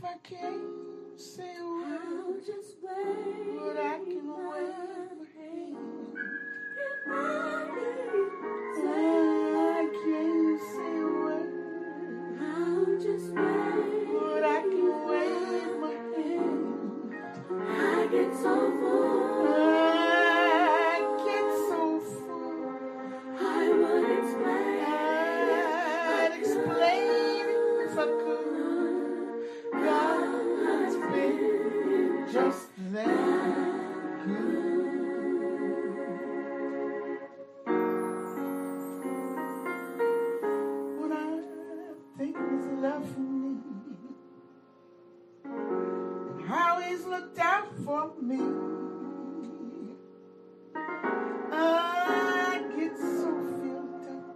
If I can't say a word, I'll just wave, but I can wave my hand. If I can't say a word, I'll just wave, but I can wave my hand. I get so full. I get so full. I would explain. I'd explain if I could. God has been just that good. What I think is love for me, and how He's looked out for me. I get so filled up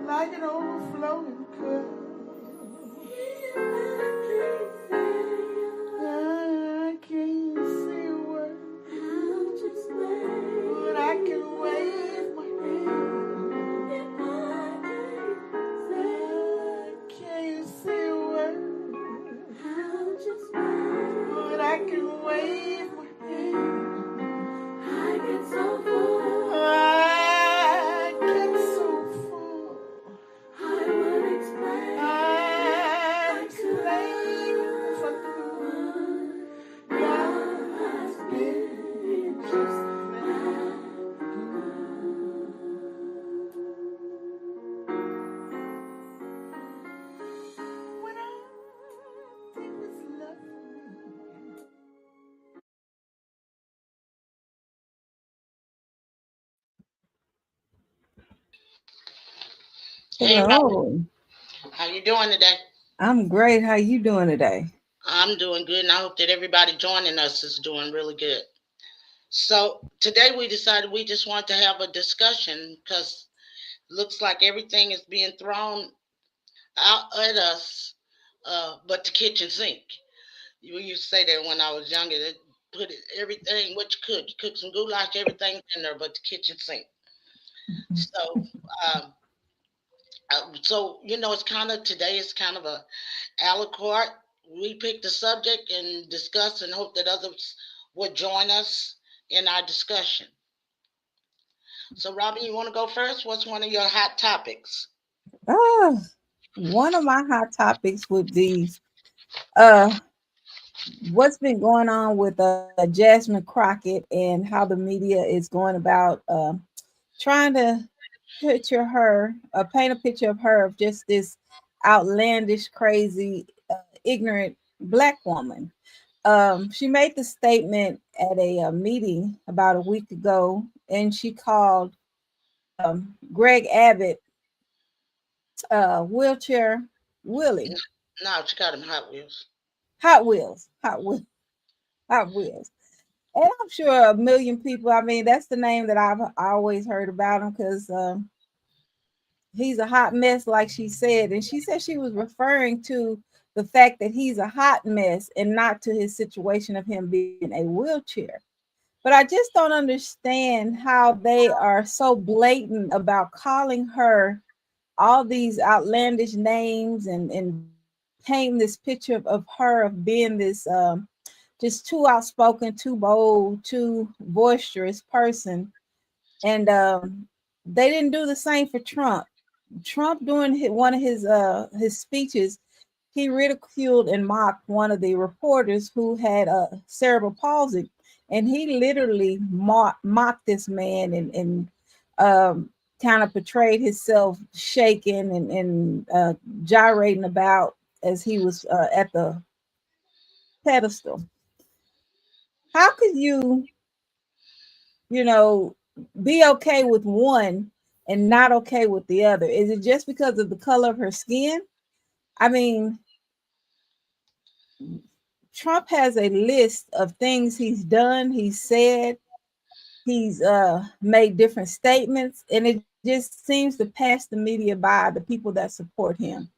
like an overflowing cup. I can't say a word, but I can wave my hand. I can't say a word, but I can wave my hand. I get so full. I get so full. I would explain. I'd explain if I could. God has been just that good. When I think it's love for me. Hey, Robin, Hello. how you doing today? I'm great. How you doing today? I'm doing good, and I hope that everybody joining us is doing really good. So today we decided we just want to have a discussion because looks like everything is being thrown out at us, but the kitchen sink. We used to say that when I was younger. That put everything what you could. You cook some goulash, everything's in there, but the kitchen sink. So, um, it's kind of today is kind of a a la carte. We picked a subject and discuss and hope that others would join us in our discussion. So, Robin, you want to go first? What's one of your hot topics? Uh, One of my hot topics would be uh what's been going on with Jasmine Crockett and how the media is going about trying to paint a picture of her of just this outlandish, crazy, ignorant black woman. She made the statement at a meeting about a week ago, and she called Greg Abbott wheelchair Willie. No, she got them Hot Wheels. Hot Wheels, Hot Wheels, Hot Wheels. And I'm sure a million people. I mean, that's the name that I've always heard about him because he's a hot mess, like she said. And she said she was referring to the fact that he's a hot mess and not to his situation of him being a wheelchair. But I just don't understand how they are so blatant about calling her all these outlandish names and painting this picture of her of being this just too outspoken, too bold, too boisterous person. And they didn't do the same for Trump. Trump during one of his speeches, he ridiculed and mocked one of the reporters who had cerebral palsy, and he literally mocked this man and kind of portrayed himself shaking and gyrating about as he was at the pedestal. How could you know, be okay with one and not okay with the other? Is it just because of the color of her skin? I mean, Trump has a list of things he's done, he's said, he's made different statements, and it just seems to pass the media by the people that support him.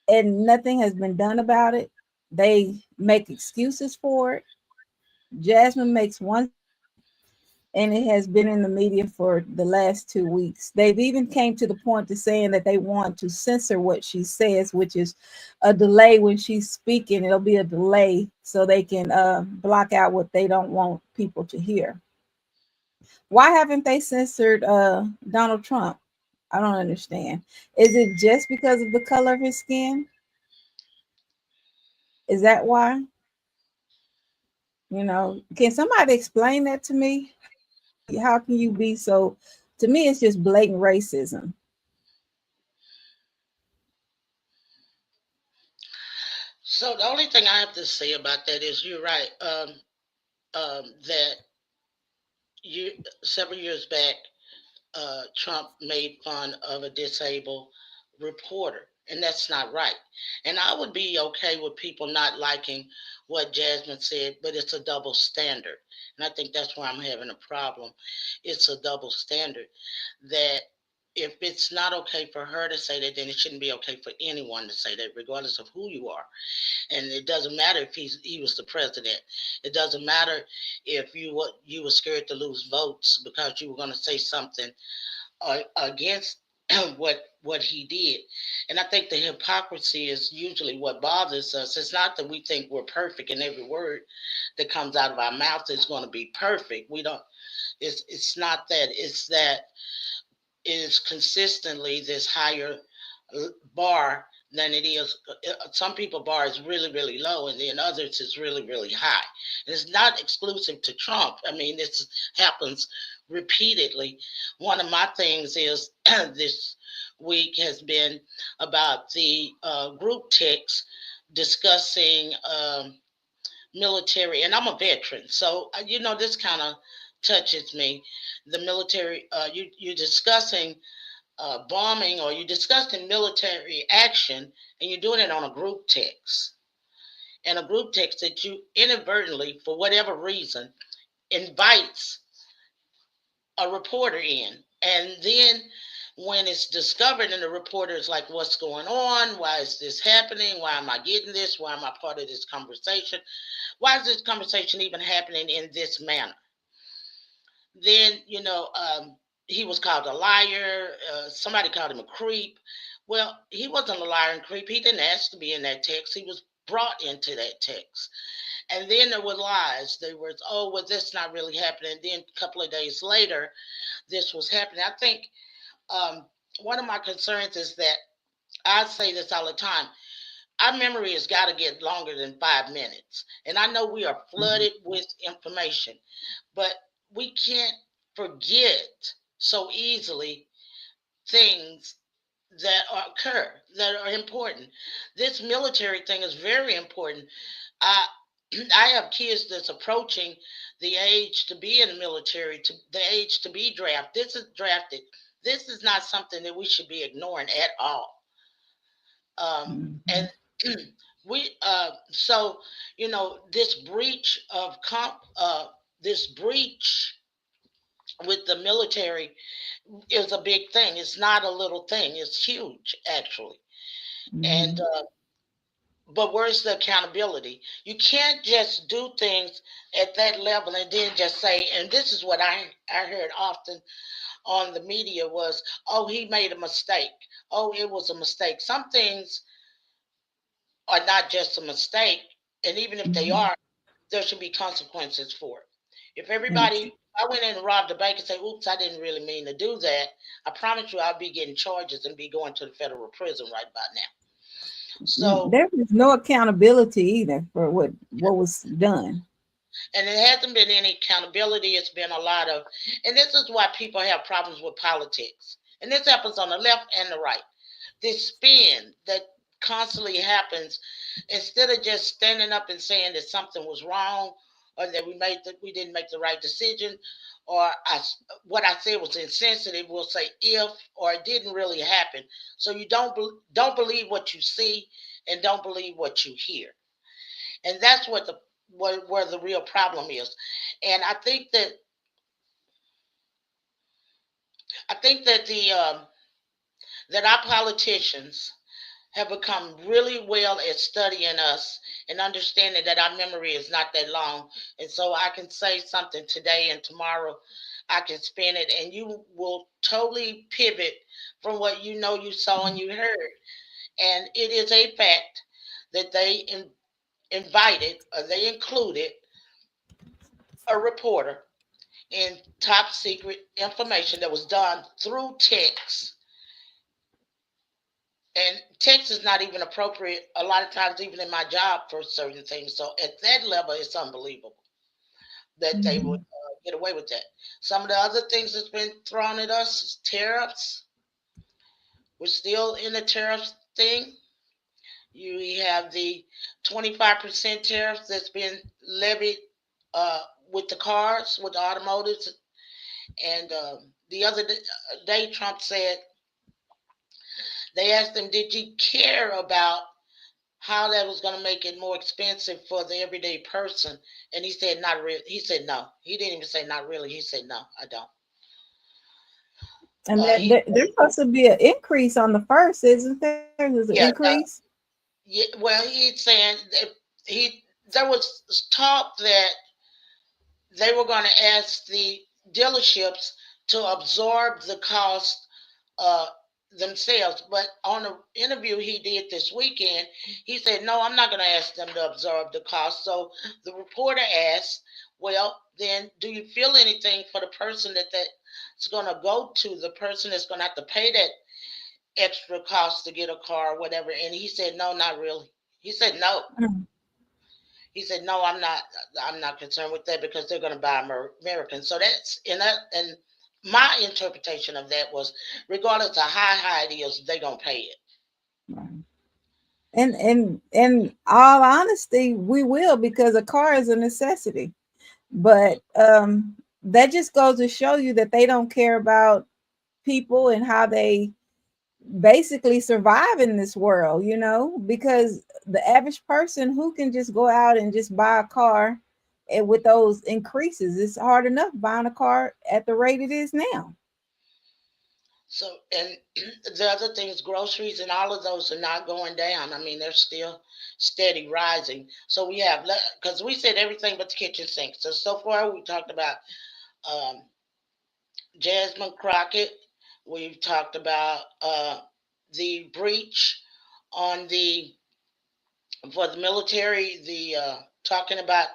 And nothing has been done about it. They make excuses for it. Jasmine makes one statement. and it has been in the media for the last 2 weeks. They've even came to the point to saying that they want to censor what she says, which is a delay when she's speaking. It'll be a delay so they can block out what they don't want people to hear. Why haven't they censored Donald Trump? I don't understand. Is it just because of the color of his skin? Is that why? Can somebody explain that to me? How can you be so? To me, it's just blatant racism. So the only thing I have to say about that is you're right. That you several years back, Trump made fun of a disabled reporter, and that's not right. And I would be okay with people not liking what Jasmine said, but it's a double standard. And I think that's where I'm having a problem. It's a double standard that if it's not okay for her to say that, then it shouldn't be okay for anyone to say that, regardless of who you are. And it doesn't matter if he was the president. It doesn't matter if you were scared to lose votes because you were going to say something against what he did. And I think the hypocrisy is usually what bothers us. It's not that we think we're perfect and every word that comes out of our mouth is going to be perfect. We don't. It's not that. It's that is consistently this higher bar than it is. Some people bar is really really low, and then others is really really high. And it's not exclusive to Trump. I mean, this happens repeatedly. One of my things is this week has been about the group text discussing military, and I'm a veteran, so this kind of touches me. The military, you're discussing bombing or you're discussing military action and you're doing it on a group text. And a group text that you inadvertently, for whatever reason, invites a reporter in. And then when it's discovered and the reporter is like, what's going on? Why is this happening? Why am I getting this? Why am I part of this conversation? Why is this conversation even happening in this manner? Then, he was called a liar. Somebody called him a creep. Well, he wasn't a liar and creep. He didn't ask to be in that text. He was brought into that text. And then there were lies. They were, oh, well, this not really happening. And then a couple of days later, this was happening. I think um, one of my concerns is that I say this all the time. Our memory has got to get longer than 5 minutes. And I know we are flooded with information, but we can't forget so easily things that occur that are important. This military thing is very important. I I have kids that's approaching the age to be in the military, to the age to be drafted. This is drafted. This is not something that we should be ignoring at all. And Mhm. we so this breach of this breach with the military is a big thing. It's not a little thing. It's huge, actually. And Mhm. but where's the accountability? You can't just do things at that level and then just say. And this is what I heard often on the media was, oh, he made a mistake. Oh, it was a mistake. Some things are not just a mistake, and even if they Mhm. are, there should be consequences for it. If Ex- everybody, I went in and robbed a bank and say, oops, I didn't really mean to do that, I promise you I'll be getting charges and be going to the federal prison right about now. So, There was no accountability either for what was done. and it hasn't been any accountability. It's been a lot of, and this is why people have problems with politics. And this happens on the left and the right. This spin that constantly happens, instead of just standing up and saying that something was wrong or that we didn't make the right decision, or what I said was insensitive, we'll say if, or it didn't really happen. So you don't believe what you see and don't believe what you hear. And that's what the where the real problem is. And I think that the that our politicians have become really well at studying us and understanding that our memory is not that long. And so I can say something today and tomorrow I can spin it and you will totally pivot from what you know you saw and you heard. And it is a fact that invited or they included a reporter in top secret information that was done through text. And text is not even appropriate a lot of times, even in my job for certain things. So at that level, it's unbelievable that they would Mhm. get away with that. Some of the other things that's been thrown at us is tariffs. We're still in the tariffs thing. You have the 25% tariffs that's been levied uh, with the cars, with the automotives. And the other day, Trump said, they asked him, did you care about how that was going to make it more expensive for the everyday person? And he said, not really. He said, no. He didn't even say, not really. He said, no, I don't. And that, He, there's supposed to be an increase on the first, isn't there? There's an yeah, increase. yeah, well, he's saying that there was talk that they were going to ask the dealerships to absorb the cost uh, themselves. But on the interview he did this weekend, he said, no, I'm not going to ask them to absorb the cost. So the reporter asked, well, then do you feel anything for the person that's going to go to, the person that's going to have to pay that extra cost to get a car or whatever? And he said, no, not really. He said, no. Mm. He said, "No, I'm not. I'm not concerned with that because they're going to buy American." So that's and my interpretation of that was, regardless of how high it is, they're going to pay it. Right. And in all honesty, we will, because a car is a necessity. But that just goes to show you that they don't care about people and how they basically survive in this world, because the average person who can just go out and just buy a car, and with those increases, it's hard enough buying a car at the rate it is now. So and the other things, groceries and all of those are not going down. I mean, they're still steady rising. So we have, because we said everything but the kitchen sink. So far we talked about um, Jasmine Crockett. We've talked about the breach on the for the military, the talking about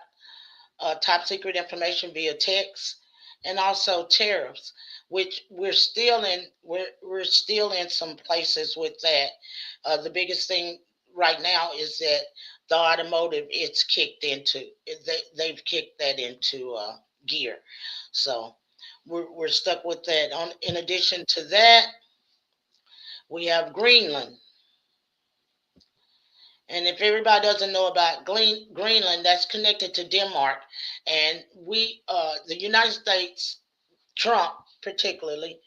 top secret information via text, and also tariffs, which we're still in some places with that. The biggest thing right now is that the automotive it's kicked into they've kicked that into gear, so we're stuck with that. On in addition to that, we have Greenland. And if everybody doesn't know about Greenland, that's connected to Denmark. And the United States, Trump particularly,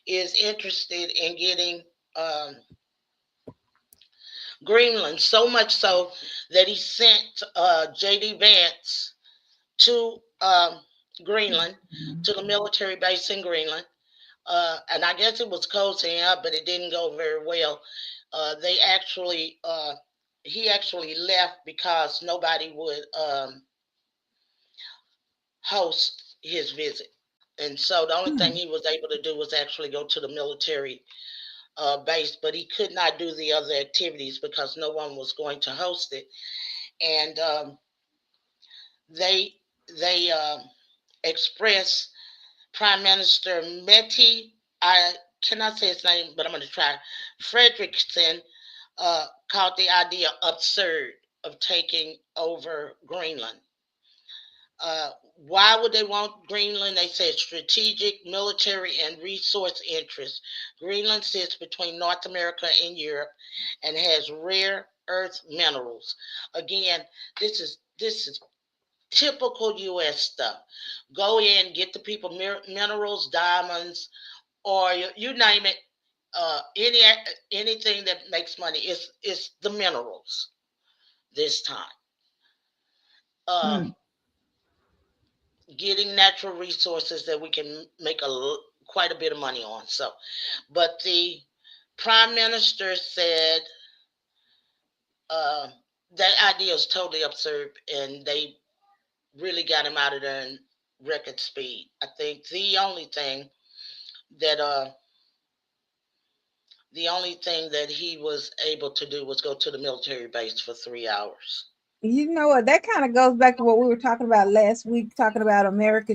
is interested in getting um, Greenland, so much so that he sent J.D. Vance to Greenland, to the military base in Greenland. And I guess it was cozying up, but it didn't go very well. They actually, he actually left because nobody would host his visit. And so the only thing Hmm. he was able to do was actually go to the military base, but he could not do the other activities because no one was going to host it. And they they expressed Prime Minister Meti, I cannot say his name, but I'm going to try, Frederickson, called the idea absurd of taking over Greenland. Why would they want Greenland? They said strategic, military, and resource interests. Greenland sits between North America and Europe and has rare earth minerals. Again, this is typical U.S. stuff. Go in, get the people minerals, diamonds, or you name it. Anything that makes money is the minerals this time. Uh, Hmm. Getting natural resources that we can make quite a bit of money on. So, but the prime minister said uh, that idea is totally absurd, and they really got him out of there in record speed. I think that the only thing that he was able to do was go to the military base for 3 hours. You know what? That kind of goes back to what we were talking about last week, talking about America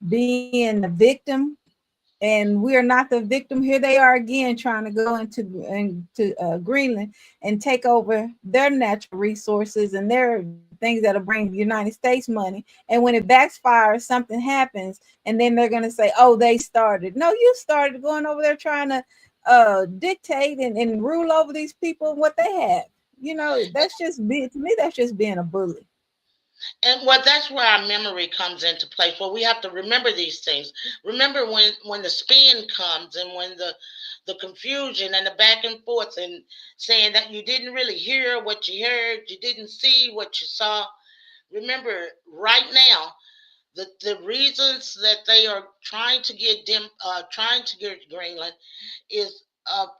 being the victim, and we are not the victim. Here they are again trying to go into Greenland and take over their natural resources and their things that'll bring the United States money. And when it backfires, something happens, and then they're going to say, "Oh, they started." No, you started going over there trying to dictate and rule over these people and what they have. You know, that's just being to me. That's just being a bully. And well, that's where our memory comes into place. Well, we have to remember these things. Remember when the spin comes, and when the confusion and the back and forth, and saying that you didn't really hear what you heard, you didn't see what you saw. Remember, right now, the reasons that they are trying to get Greenland is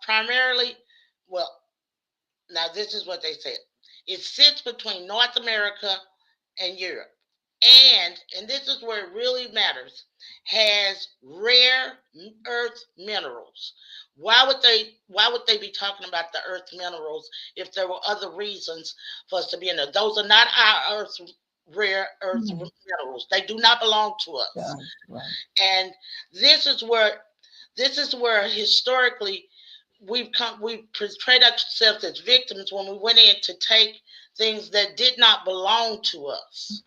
primarily, well, now this is what they said. It sits between North America and Europe. And this is where it really matters, has rare earth minerals. Why would they be talking about the earth minerals if there were other reasons for us to be in there? Those are not our rare earth Mhm. minerals. They do not belong to us. Right, right, And this is where historically we portrayed ourselves as victims when we went in to take things that did not belong to us.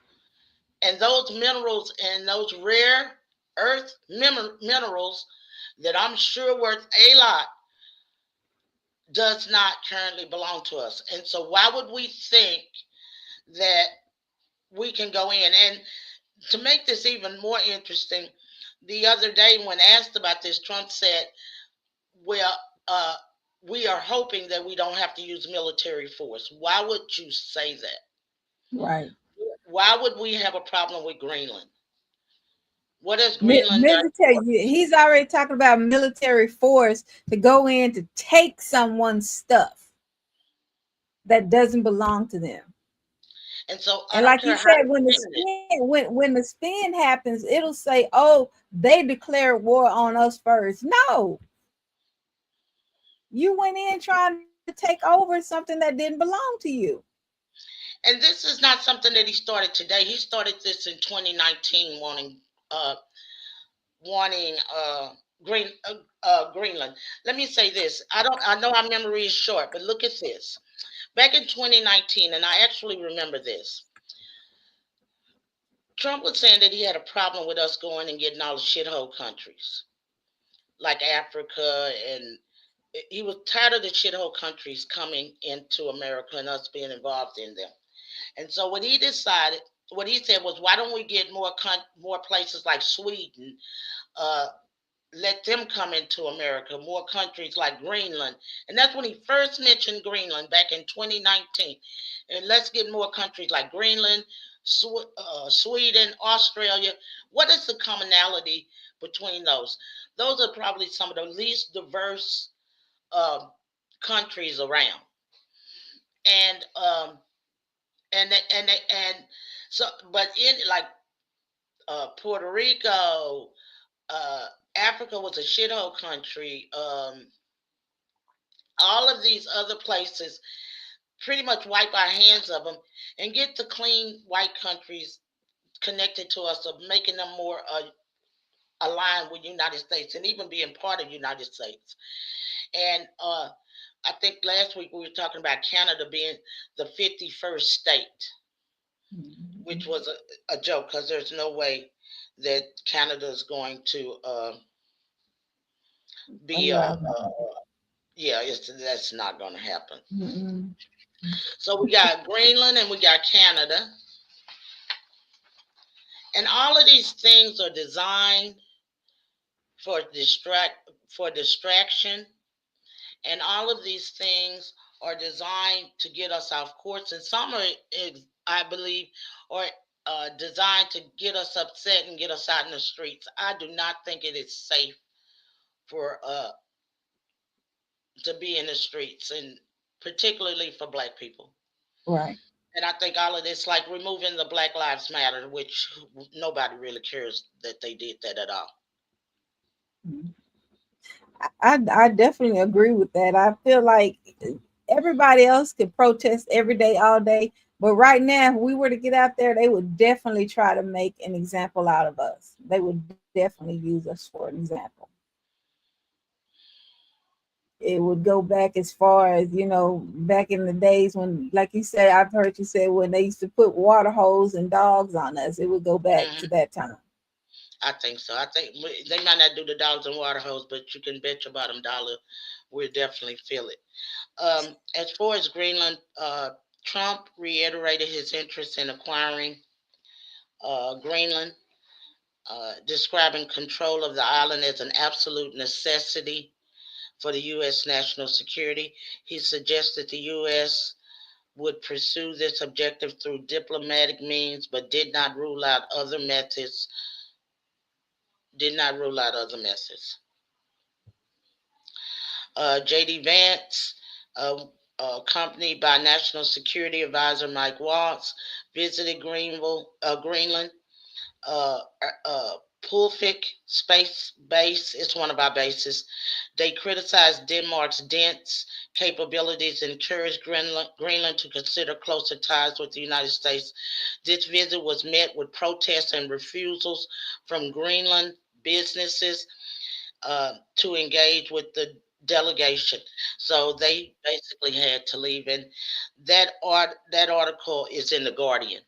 And those minerals and those rare earth minerals that I'm sure worth a lot does not currently belong to us. And so why would we think that we can go in? And to make this even more interesting, the other day when asked about this, Trump said, well, uh, we are hoping that we don't have to use military force. Why would you say that? right. Why would we have a problem with Greenland? What has Greenland done Military, for us? he's already talking about military force to go in to take someone's stuff that doesn't belong to them. And so I And don't like care you how said, you when the spin it. spin when the spin happens, it'll say, "Oh, they declared war on us first." No, you went in trying to take over something that didn't belong to you. And this is not something that he started today. He started this in 2019, uh, wanting Greenland. Let me say this. I know our memory is short, but look at this. Back in 2019, and I actually remember this. Trump was saying that he had a problem with us going and getting all the shithole countries like Africa, and he was tired of the shithole countries coming into America and us being involved in them. And so what he said was, why don't we get more places like Sweden, uh, let them come into America, more countries like Greenland. And that's when he first mentioned Greenland back in 2019. And let's get more countries like Greenland, Sweden, Australia. What is the commonality between those? Those are probably some of the least diverse uh, countries around. And and so, but in like Puerto Rico, Africa was a shithole country. All of these other places, pretty much wipe our hands of them and get the clean white countries connected to us, of making them more aligned with United States and even being part of United States. And I think last week we were talking about Canada being the 51st state, which Mhm. was a joke because there's no way that Canada is going to be Allow that. yeah, that's not going to happen. Mm-mm. So we got Greenland and we got Canada, and all of these things are designed for distraction, and all of these things are designed to get us off course, and some are, I believe, are designed to get us upset and get us out in the streets. I do not think it is safe for to be in the streets, and particularly for black people. Right. And I think all of this, like removing the Black Lives Matter, which nobody really cares that they did that at all. Mm. I definitely agree with that. I feel like everybody else could protest every day, all day, but right now, if we were to get out there, they would definitely try to make an example out of us. They would definitely use us for an example. It would go back as far as, back in the days when, like you said, I've heard you say when they used to put water hose and dogs on us. It would go back to Hmm. that time. I think so. I think they might not do the dogs and water hose, but you can bet your bottom dollar we'll definitely feel it. As far as Greenland, Trump reiterated his interest in acquiring Greenland, describing control of the island as an absolute necessity for the U.S. national security. He suggested the U.S. would pursue this objective through diplomatic means, but did not rule out other methods. Did not rule out other methods. J.D. Vance, uh, accompanied by National Security Advisor Mike Waltz, visited Greenland. Uh, Pulfik Space Base is one of our bases. They criticized Denmark's dense capabilities and encouraged Greenland to consider closer ties with the United States. This visit was met with protests and refusals from Greenland businesses to engage with the delegation. So they basically had to leave. And that article is in the Guardian,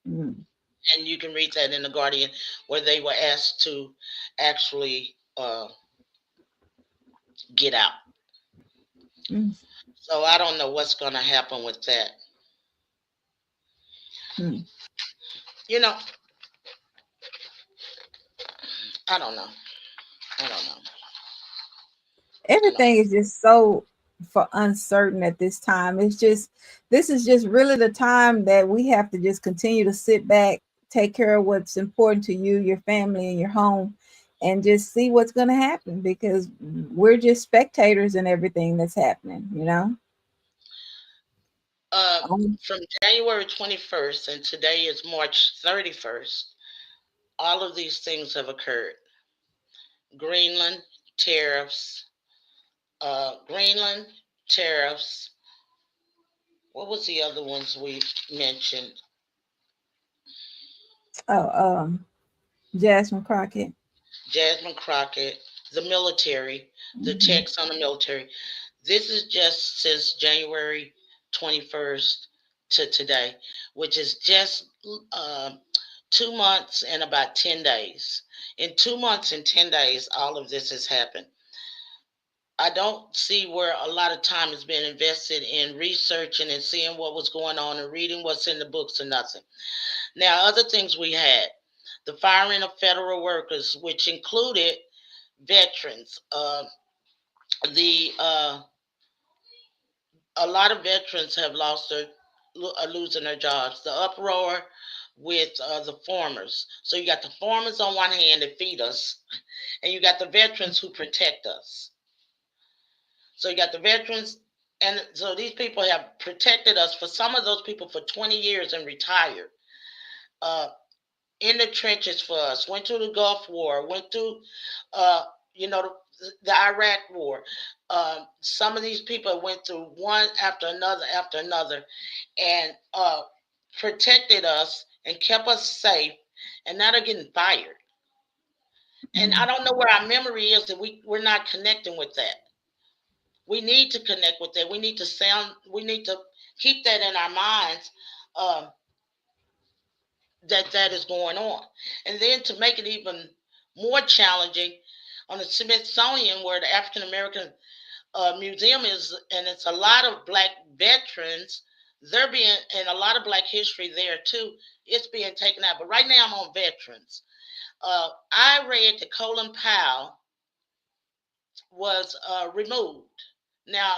Mm, and you can read that in the Guardian, where they were asked to actually get out. mm, So I don't know what's going to happen with that. mm. You know, I don't know. I don't know. I don't Everything know. is just so for uncertain at this time. This is just really the time that we have to just continue to sit back, take care of what's important to you, your family, and your home, and just see what's going to happen because we're just spectators in everything that's happening. Uh, Um, from January 21st, and today is March 31st, all of these things have occurred. Greenland, tariffs, Greenland, tariffs. What was the other ones we mentioned? oh, Jasmine Crockett. Jasmine Crockett, the military, the Hmm. checks on the military. This is just since January 21st to today, which is just 2 months and about 10 days. In 2 months and 10 days, all of this has happened. I don't see where a lot of time has been invested in researching and seeing what was going on and reading what's in the books and nothing. Now, other things we had the firing of federal workers, which included veterans. The A lot of veterans have lost their are losing their jobs. The uproar with the farmers. So you got the farmers on one hand that feed us, and you got the veterans who protect us. So you got the veterans, and so these people have protected us for some of those people for 20 years and retired. Uh, in the trenches for us. Went through the Gulf War. Went through, uh, the Iraq War. Some of these people went through one after another, and protected us and kept us safe. And now they're getting fired. And I don't know where our memory is that we're not connecting with that. We need to connect with that. We need to sound. We need to keep that in our minds. Um, that is going on. And then to make it even more challenging, on the Smithsonian, where the African American Museum is, and it's a lot of black veterans, they're being, and a lot of black history there too, it's being taken out. But right now I'm on veterans. I read that Colin Powell was removed. Now,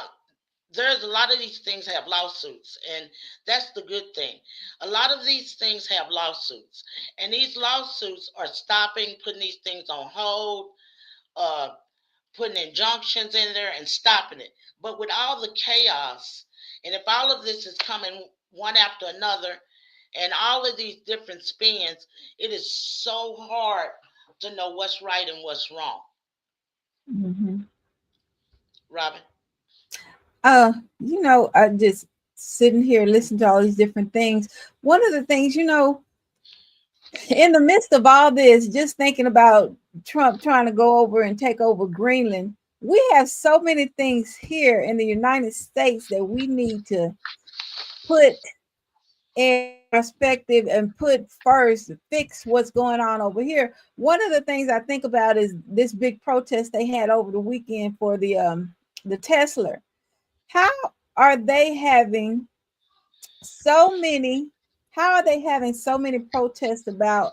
there's a lot of these things have lawsuits, and that's the good thing. A lot of these things have lawsuits, and these lawsuits are stopping, putting these things on hold, uh, putting injunctions in there and stopping it. But with all the chaos, and if all of this is coming one after another, and all of these different spins, it is so hard to know what's right and what's wrong. Mm-hmm. Robin? I just sitting here listening to all these different things. One of the things, in the midst of all this, just thinking about Trump trying to go over and take over Greenland, we have so many things here in the United States that we need to put in perspective and put first, fix what's going on over here. One of the things I think about is this big protest they had over the weekend for the Tesla. How are they having so many how are they having so many protests about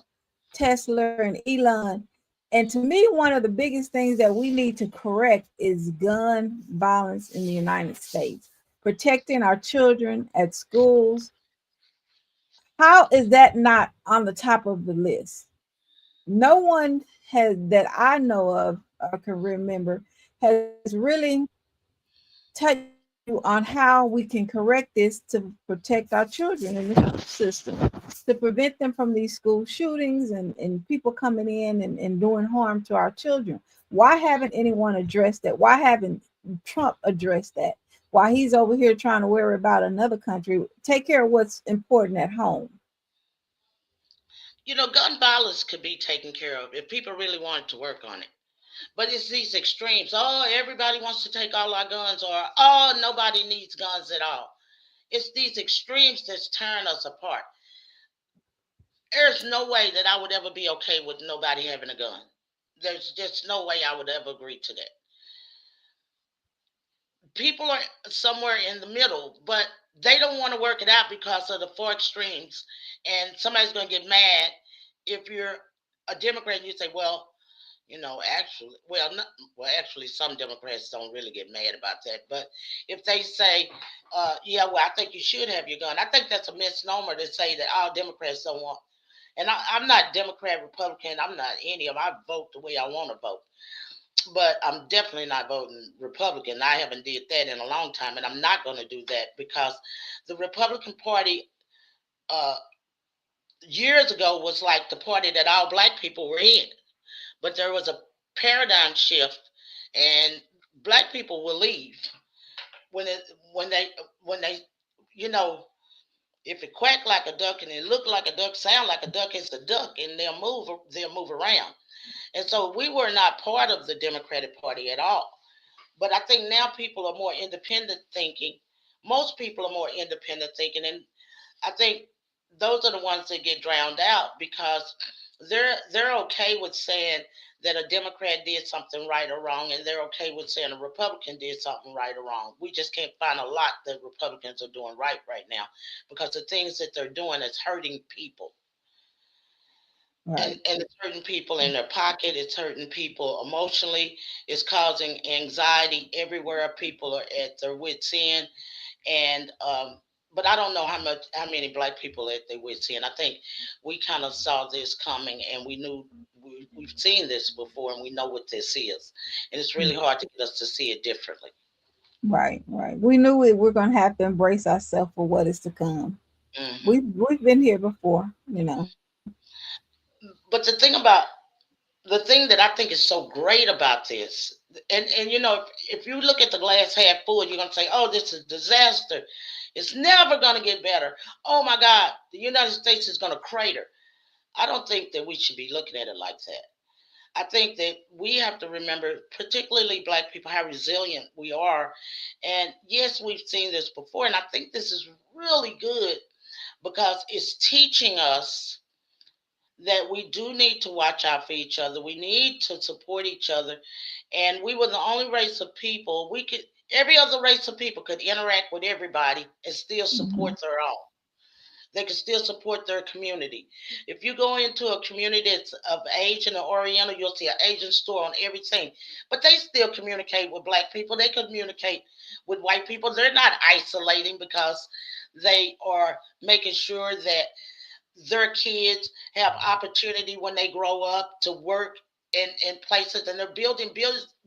Tesla and Elon? And to me, one of the biggest things that we need to correct is gun violence in the United States, protecting our children at schools. How is that not on the top of the list? No one has that I know of or can remember has really touched you on how we can correct this to protect our children in the system, to prevent them from these school shootings and people coming in and doing harm to our children. Why haven't anyone addressed that? Why haven't Trump addressed that? Why he's over here trying to worry about another country? Take care of what's important at home. Gun violence could be taken care of if people really wanted to work on it. But it's these extremes. Oh, everybody wants to take all our guns, or oh, nobody needs guns at all. It's these extremes that's tearing us apart. There's no way that I would ever be okay with nobody having a gun. There's just no way I would ever agree to that. People are somewhere in the middle, but they don't want to work it out because of the four extremes. And somebody's going to get mad if you're a Democrat and you say, well, actually, actually, some Democrats don't really get mad about that. But if they say, yeah, well, I think you should have your gun, I think that's a misnomer to say that all Democrats don't want. And I'm not Democrat, Republican. I'm not any of them. I vote the way I want to vote. But I'm definitely not voting Republican. I haven't did that in a long time, and I'm not going to do that because the Republican Party uh, years ago was like the party that all black people were in. But there was a paradigm shift, and black people will leave when it when they you know if it quack like a duck and it look like a duck, sound like a duck, it's a duck, and they'll move around. And so we were not part of the Democratic Party at all. But I think now people are more independent thinking. Most people are more independent thinking, and I think those are the ones that get drowned out because they're okay with saying that a Democrat did something right or wrong, and they're okay with saying a Republican did something right or wrong. We just can't find a lot that Republicans are doing right now because the things that they're doing is hurting people. Right. And it's hurting people in their pocket. It's hurting people emotionally. It's causing anxiety everywhere. People are at their wits' end, and but I don't know how many black people at their wits' end. I think we kind of saw this coming, and we knew we've seen this before, and we know what this is, and it's really hard to get us to see it differently. Right, right. We knew it. We're gonna have to embrace ourselves for what is to come. Hmm. We've been here before. But the thing that I think is so great about this, and if you look at the glass half full, you're gonna say, "Oh, this is a disaster. It's never gonna get better. Oh my God, the United States is gonna crater." I don't think that we should be looking at it like that. I think that we have to remember, particularly black people, how resilient we are. And yes, we've seen this before, and I think this is really good because it's teaching us that we do need to watch out for each other. We need to support each other. And we were the only race of people every other race of people could interact with everybody and still Mhm. support their own. They can still support their community. If you go into a community that's of Asian or Oriental, you'll see an Asian store on everything. But they still communicate with black people. They communicate with white people. They're not isolating because they are making sure that their kids have opportunity when they grow up to work in places, and they're building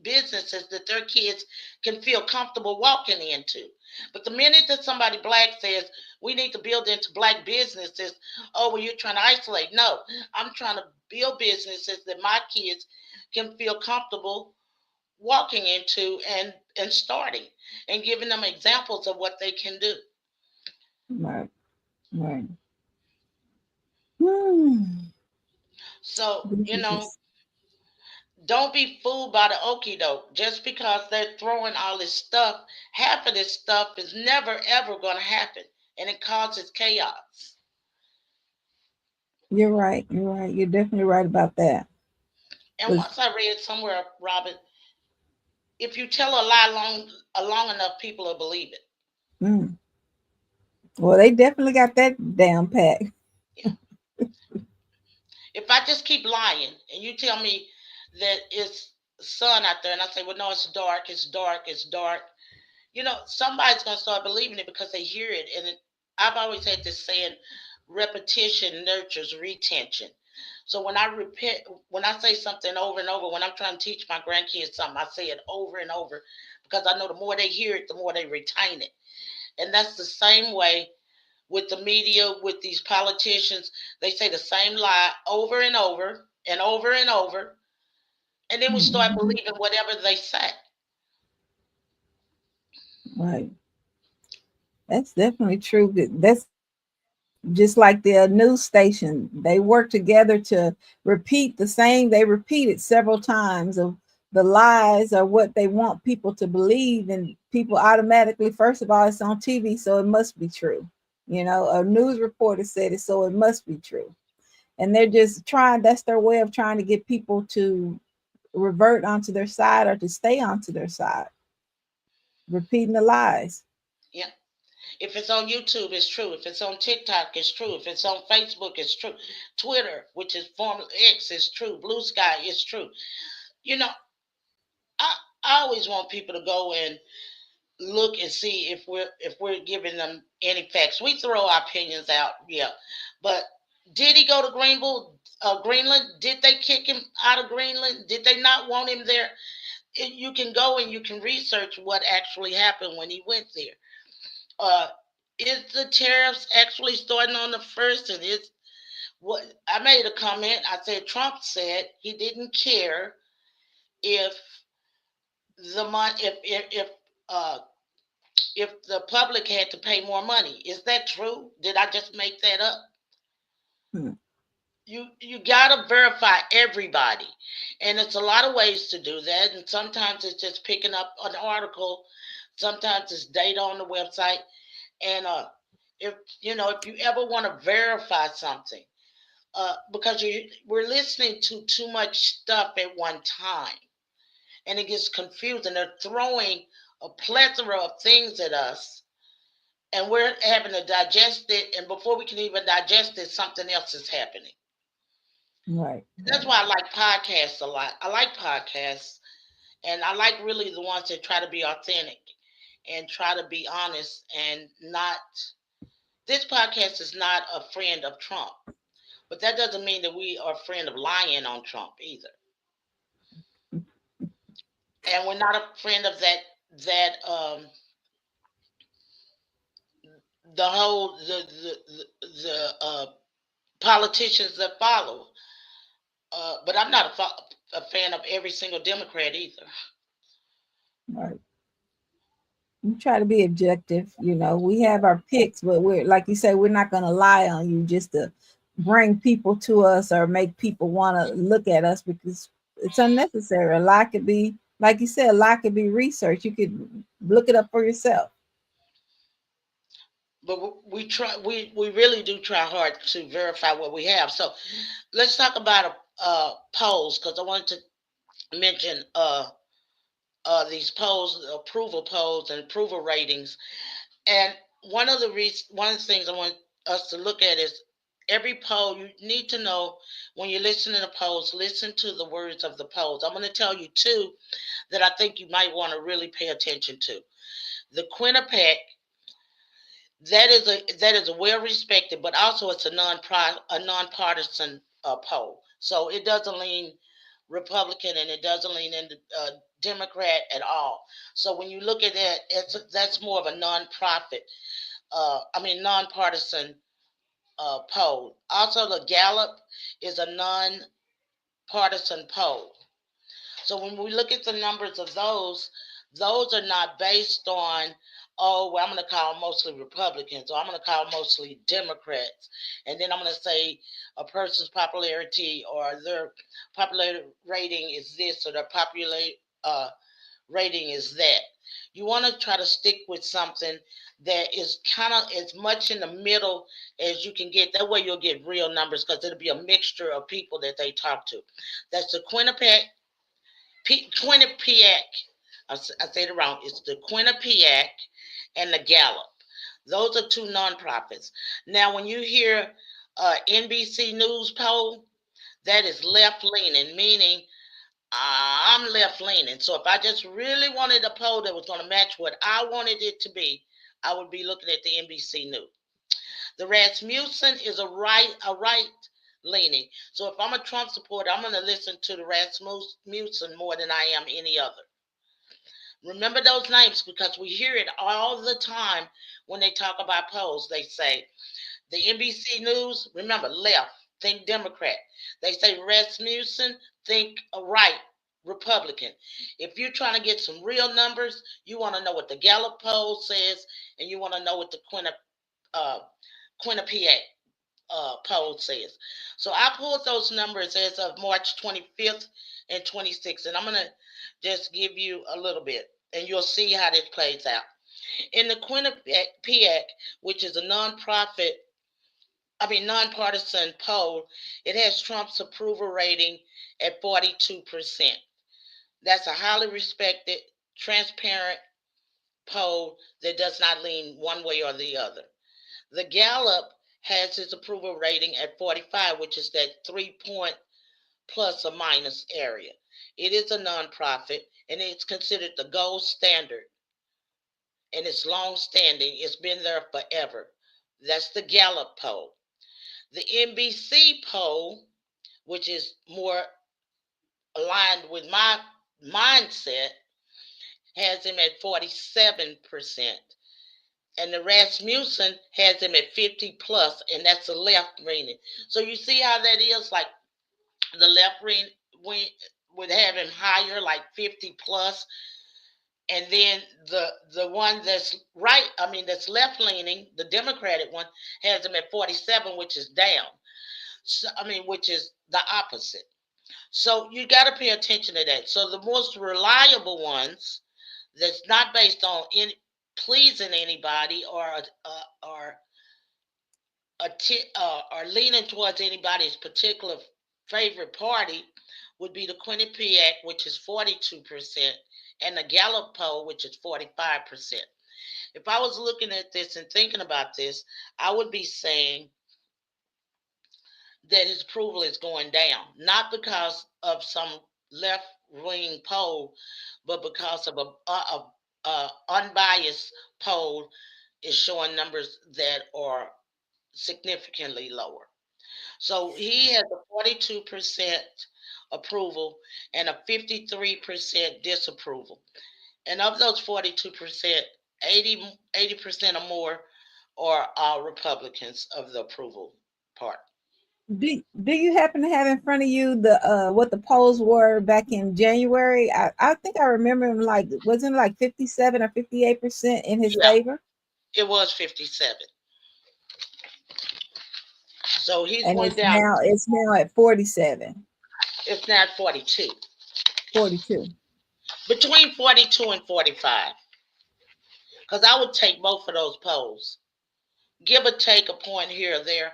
businesses that their kids can feel comfortable walking into. But the minute that somebody black says we need to build into black businesses, oh, well, you're trying to isolate. No, I'm trying to build businesses that my kids can feel comfortable walking into and starting, and giving them examples of what they can do. Right. Right. Hmm. So, This is just, don't be fooled by the okie doke. Just because they're throwing all this stuff, half of this stuff is never ever going to happen, and it causes chaos. you're right. You're right. You're definitely right about that. And 'Cause, once I read somewhere, Robin, if you tell a lie long enough, people will believe it. mm, well, they definitely got that down pat. Yeah. If I just keep lying and you tell me that it's sun out there, and I say, well, no, it's dark, it's dark, it's dark, somebody's going to start believing it because they hear it. And I've always had this saying, repetition nurtures retention. So when I say something over and over, when I'm trying to teach my grandkids something, I say it over and over because I know the more they hear it, the more they retain it. And that's the same way with the media, with these politicians. They say the same lie over and over and over and over. And then we start Mhm. believing whatever they say. Right. That's definitely true. That's just like the news station. They work together to repeat the same. They repeat it several times of the lies or what they want people to believe, and people automatically, first of all, it's on TV, so it must be true. A news reporter said it, so it must be true. And they're just trying. That's their way of trying to get people to revert onto their side or to stay onto their side, repeating the lies. Yeah. If it's on YouTube, it's true. If it's on TikTok, it's true. If it's on Facebook, it's true. Twitter, which is formerly X, is true. Blue Sky is true. You know, I, I always want people to go and look and see if we're giving them any facts. We throw our opinions out, yeah. But did he go to Greenland? Did they kick him out of Greenland? Did they not want him there? You can go and you can research what actually happened when he went there. Uh, is the tariffs actually starting on the first? And it's what I made a comment. I said Trump said he didn't care if uh, if the public had to pay more money. Is that true? Did I just make that up? Hmm. You gotta verify everybody, and it's a lot of ways to do that. And sometimes it's just picking up an article. Sometimes it's data on the website. And if if you ever want to verify something, because we're listening to too much stuff at one time, and it gets confusing. They're throwing a plethora of things at us, and we're having to digest it. And before we can even digest it, something else is happening. Right. That's Right. why I like podcasts a lot. I like podcasts, and I like really the ones that try to be authentic and try to be honest and not. This podcast is not a friend of Trump, but that doesn't mean that we are a friend of lying on Trump either. And we're not a friend of that the whole the politicians that follow. But I'm not a fan of every single Democrat either. Right. We try to be objective. We have our picks, but we're, like you say, we're not going to lie on you just to bring people to us or make people want to look at us, because it's unnecessary. A lie could be, like you said, a lie could be research. You could look it up for yourself. But we try. We really do try hard to verify what we have. So let's talk about polls, because I wanted to mention these polls, approval polls, and approval ratings. And one of the things I want us to look at is every poll. You need to know when you're listening to polls, listen to the words of the polls. I'm going to tell you two that I think you might want to really pay attention to. The Quinnipiac, that is a well respected, but also it's a nonpartisan poll. So it doesn't lean Republican, and it doesn't lean into Democrat at all. So when you look at that, that's more of a nonprofit, nonpartisan poll. Also, the Gallup is a nonpartisan poll. So when we look at the numbers of those are not based on, oh, well, I'm going to call mostly Republicans, or I'm going to call mostly Democrats, and then I'm going to say a person's popularity or their popularity rating is this, or their popularity rating is that. You want to try to stick with something that is kind of as much in the middle as you can get. That way you'll get real numbers, because it'll be a mixture of people that they talk to. That's the Quinnipiac. I said it wrong. It's the Quinnipiac and the Gallup. Those are two nonprofits. Now, when you hear NBC News poll, that is left leaning, meaning I'm left leaning. So if I just really wanted a poll that was going to match what I wanted it to be, I would be looking at the NBC News. The Rasmussen is a right leaning. So if I'm a Trump supporter, I'm going to listen to the Rasmussen more than I am any other. Remember those names, because we hear it all the time when they talk about polls. They say the NBC News, remember, left, think Democrat. They say Rasmussen, think right, Republican. If you're trying to get some real numbers, you want to know what the Gallup poll says, and you want to know what the Quinnipiac poll says. So I pulled those numbers as of March 25th and 26th, and I'm going to just give you a little bit, and you'll see how this plays out. In the Quinnipiac, which is a nonpartisan poll, it has Trump's approval rating at 42%. That's a highly respected, transparent poll that does not lean one way or the other. The Gallup has its approval rating at 45, which is that 3 point plus or minus area. It is a nonprofit, and it's considered the gold standard, and it's long standing. It's been there forever. That's the Gallup poll. The NBC poll, which is more aligned with my mindset, has him at 47%. And the Rasmussen has him at 50 plus, and that's the left leaning. So you see how that is? Like the left wing would have him higher, like 50 plus, and then the one that's that's left leaning, the Democratic one, has him at 47, which is down. So, which is the opposite. So you got to pay attention to that. So the most reliable ones, that's not based on pleasing anybody or leaning towards anybody's particular favorite party, would be the Quinnipiac, which is 42%, and the Gallup poll, which is 45%. If I was looking at this and thinking about this, I would be saying that his approval is going down, not because of some left wing poll, but because of a unbiased poll is showing numbers that are significantly lower. So he has a 42% approval and a 53% disapproval. And of those 42%, 80% or more are Republicans of the approval part. Do you happen to have in front of you the what the polls were back in January? I think I remember him, like, wasn't it like 57 or 58% in his Yeah, favor? it was 57. So he's And went it's down. now at 47, It's now 42. 42. Between 42 and 45. Because I would take both of those polls. Give or take a point here or there.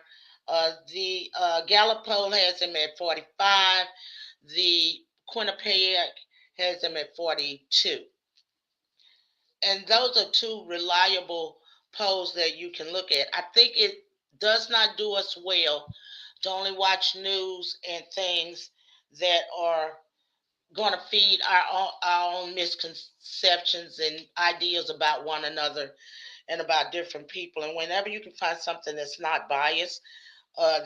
The Gallup poll has him at 45. The Quinnipiac has him at 42. And those are two reliable polls that you can look at. I think it does not do us well to only watch news and things that are going to feed our own misconceptions and ideas about one another and about different people. And whenever you can find something that's not biased,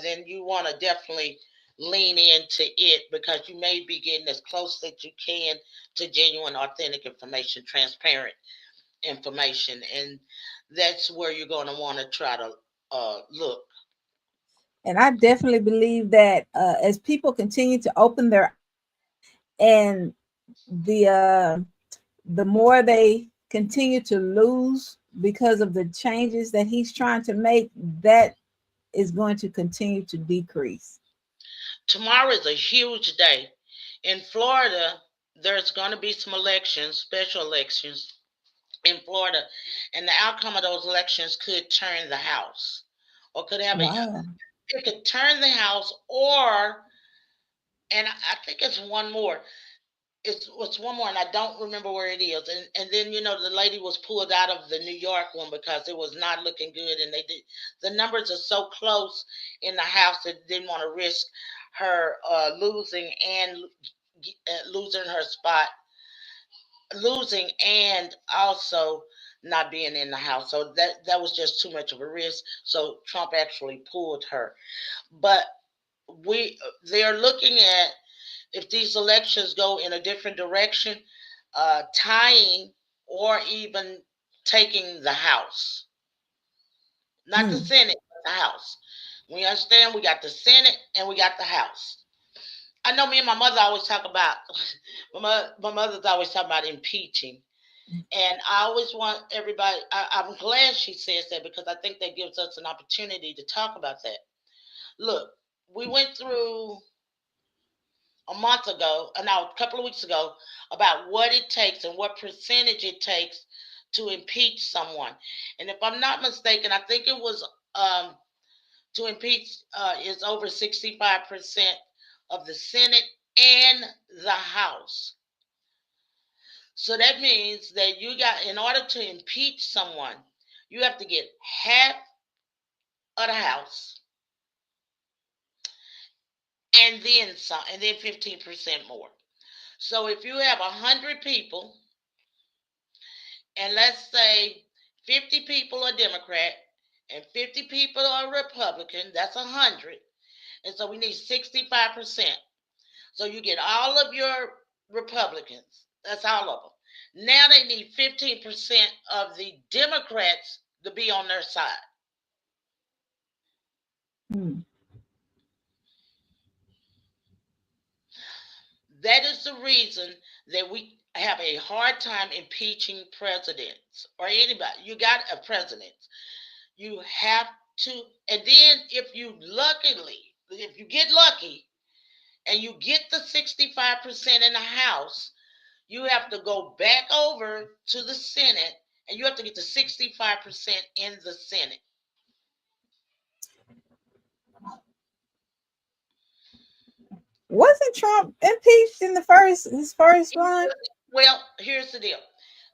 then you want to definitely lean into it because you may be getting as close that you can to genuine, authentic information, transparent information, and that's where you're going to want to try to look. And I definitely believe that as people continue to open their and the more they continue to lose because of the changes that he's trying to make, that is going to continue to decrease. Tomorrow is a huge day. In Florida, there's going to be some elections, special elections in Florida, and the outcome of those elections could turn the House, or could have a Wow. it could turn the House, or and I think it's one more. It's one more, and I don't remember where it is. And then the lady was pulled out of the New York one because it was not looking good, and they did the numbers are so close in the House that they didn't want to risk her losing and losing her spot, losing and also not being in the House. So that was just too much of a risk. So Trump actually pulled her, but we they're looking at if these elections go in a different direction, tying or even taking the House, not the Mm. Senate, but the House. We understand we got the Senate and we got the House. I know me and my mother always talk about, my mother's always talking about impeaching. And I always want everybody, I'm glad she says that because I think that gives us an opportunity to talk about that. Look, we went through a month ago, now a couple of weeks ago, about what it takes and what percentage it takes to impeach someone. And if I'm not mistaken, I think it was to impeach is over 65% of the Senate and the House. So that means that in order to impeach someone, you have to get half of the House and then some, and then 15% more. So if you have 100 people, and let's say 50 people are Democrat and 50 people are Republican, that's 100. And so we need 65%. So you get all of your Republicans, that's all of them. Now they need 15% of the Democrats to be on their side. Mm. That is the reason that we have a hard time impeaching presidents or anybody. You got a president. You have to, and then if you get lucky and you get the 65% in the House, you have to go back over to the Senate and you have to get the 65% in the Senate. Wasn't Trump impeached in the first his first run? Well, here's the deal.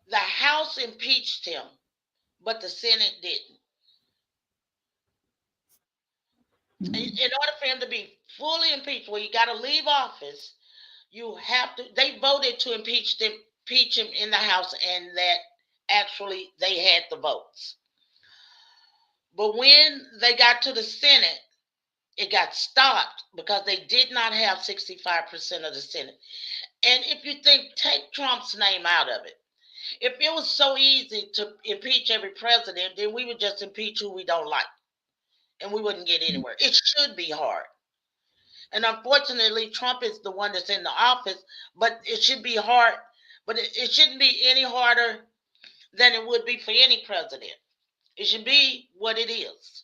The House impeached him, but the Senate didn't. Mm. In order for him to be fully impeached, well, you got to leave office. You have to. They voted to impeach him in the House, and that actually they had the votes. But when they got to the Senate, it got stopped because they did not have 65% of the Senate. And if you think, take Trump's name out of it. If it was so easy to impeach every president, then we would just impeach who we don't like and we wouldn't get anywhere. It should be hard. And unfortunately, Trump is the one that's in the office, but it should be hard. But it shouldn't be any harder than it would be for any president. It should be what it is.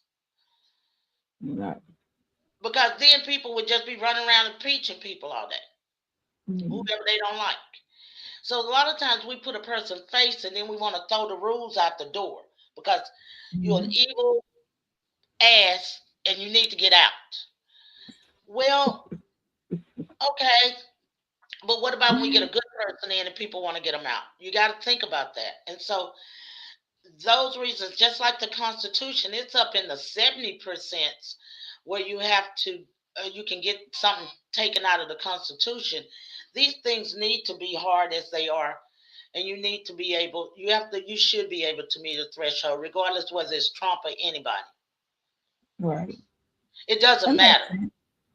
Right. Because then people would just be running around impeaching people all day, Mm. whoever they don't like. So a lot of times we put a person face and then we want to throw the rules out the door because you're an Mhm. evil ass and you need to get out. Well, okay, but what about when we get a good person in and people want to get them out? You got to think about that. And so those reasons, just like the Constitution, it's up in the 70% where you have to, you can get something taken out of the Constitution. These things need to be hard as they are, and you need to be able, you should be able to meet a threshold, regardless whether it's Trump or anybody. Right. It doesn't That makes matter.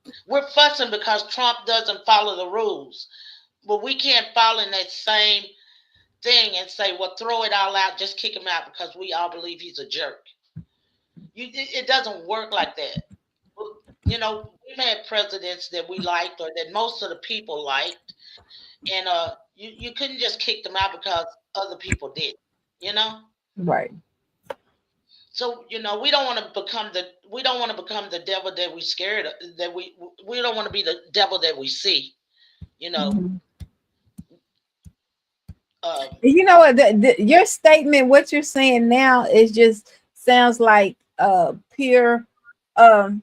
sense. We're fussing because Trump doesn't follow the rules. But we can't fall in that same thing and say, well, throw it all out, just kick him out because we all believe he's a jerk. It doesn't work like that. Well, we've had presidents that we liked or that most of the people liked, and you couldn't just kick them out because other people did. You know, Right. so we don't want to become the devil that we scared of, we don't want to be the devil that we see. You know, Mhm. uh, You know what? Your statement, what you're saying now, is just sounds like pure um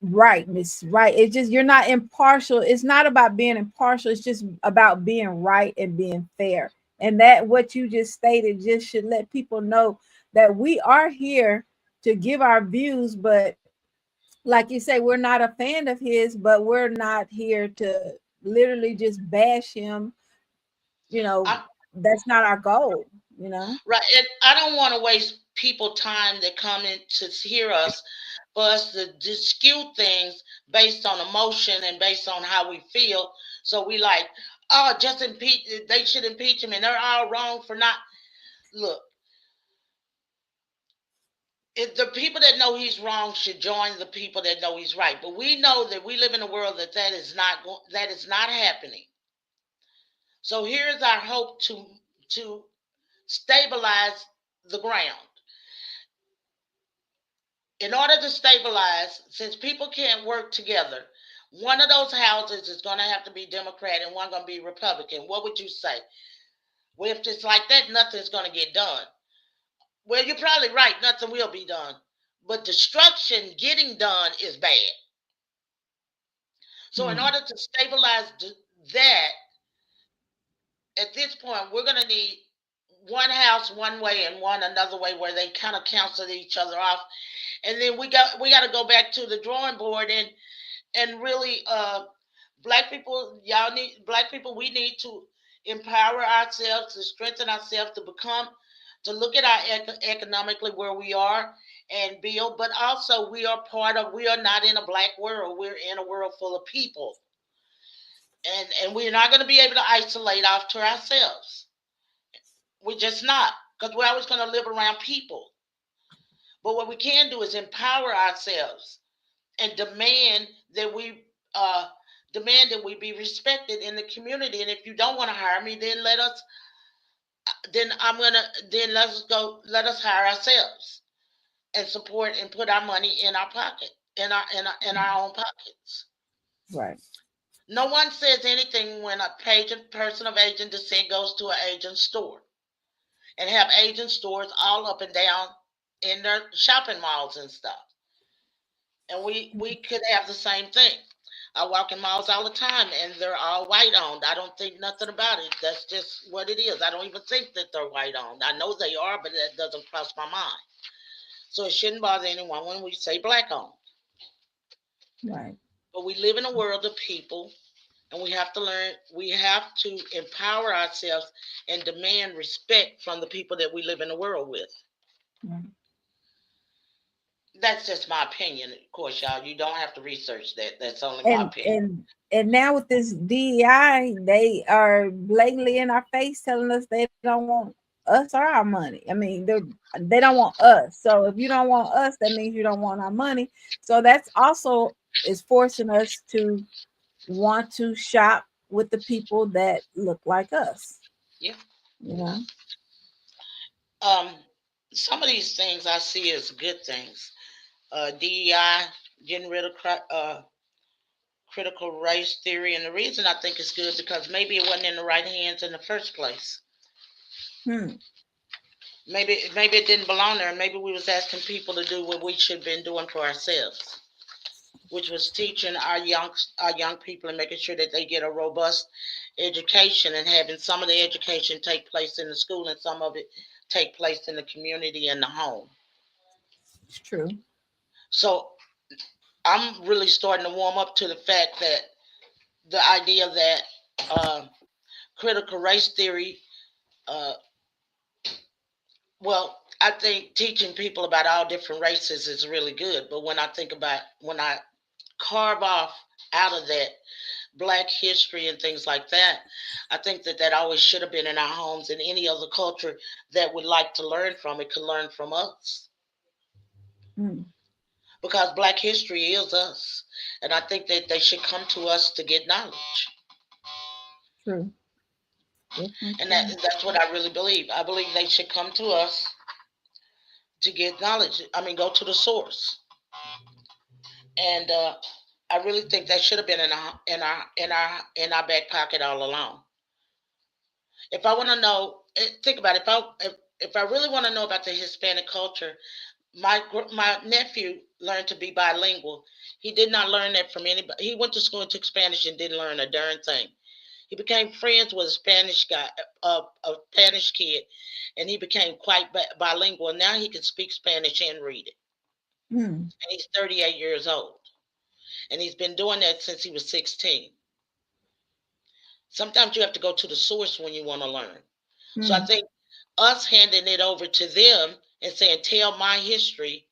rightness, right? It's just you're not impartial. It's not about being impartial. It's just about being right and being fair. And that what you just stated just should let people know that we are here to give our views, but like you say, we're not a fan of his, but we're not here to literally just bash him. You know, I, that's not our goal, you know. right. And I don't want to waste people time that come in to hear us for us to skew things based on emotion and based on how we feel. So we like, oh, just impeach. They should impeach him, and they're all wrong for not. Look, if the people that know he's wrong should join the people that know he's right. But we know that we live in a world that is not happening. So here's our hope to stabilize the ground. In order to stabilize, since people can't work together, one of those houses is going to have to be Democrat and one going to be Republican. What would you say? Well, if it's like that, nothing's going to get done. Well, you're probably right. Nothing will be done. But destruction getting done is bad. So, in Mm, order to stabilize that, at this point, we're going to need one house one way and one another way where they kind of cancel each other off. And then we got to go back to the drawing board and really black people, we need to empower ourselves, to strengthen ourselves, to look at our economically where we are and build. But also we are not in a black world, we're in a world full of people, and we're not going to be able to isolate off to ourselves. We're just not, because we're always going to live around people. But what we can do is empower ourselves and that we uh, demand that we be respected in the community. And if you don't want to hire me, then let us hire ourselves and support and put our money in our pocket, in our own pockets. right. No one says anything when a person of Asian descent goes to an Asian store and have Asian stores all up and down in their shopping malls and stuff. And we could have the same thing. I walk in malls all the time and they're all white owned. I don't think nothing about it. That's just what it is. I don't even think that they're white owned. I know they are, but that doesn't cross my mind. So it shouldn't bother anyone when we say black owned. Right. But we live in a world of people, and we have to empower ourselves and demand respect from the people that we live in the world with. Right. That's just my opinion. Of course, y'all, you don't have to research that. That's only my and opinion. and and now with this DEI, they are blatantly in our face telling us they don't want us or our money. I mean, they don't want us. So if you don't want us, that means you don't want our money. So that's also is forcing us to want to shop with the people that look like us. Yeah. You know. Um, some of these things I see as good things. DEI, getting rid of critical race theory, and the reason I think it's good because maybe it wasn't in the right hands in the first place. Hmm. Maybe it didn't belong there, and maybe we was asking people to do what we should have been doing for ourselves, which was teaching our young people and making sure that they get a robust education and having some of the education take place in the school and some of it take place in the community and the home. It's true. So I'm really starting to warm up to the fact that the idea that uh, critical race theory, uh, well, I think teaching people about all different races is really good. But when I carve off out of that black history and things like that. I think that that always should have been in our homes, and any other culture that would like to learn from it could learn from us, Mm, because black history is us. And I think that they should come to us to get knowledge. true. Definitely And true. that's what I really believe. I believe they should come to us to get knowledge. I mean, go to the source. And I really think that should have been in our back pocket all along. If I want to know, think about it. If I really want to know about the Hispanic culture, my nephew learned to be bilingual. He did not learn that from anybody. He went to school and took Spanish and didn't learn a darn thing. He became friends with a Spanish guy, a Spanish kid, and he became quite bilingual. Now he can speak Spanish and read it. Mm, And he's 38 years old, and he's been doing that since he was 16. Sometimes you have to go to the source when you want to learn. So I mm, think us handing it over to them and saying, "Tell my history,"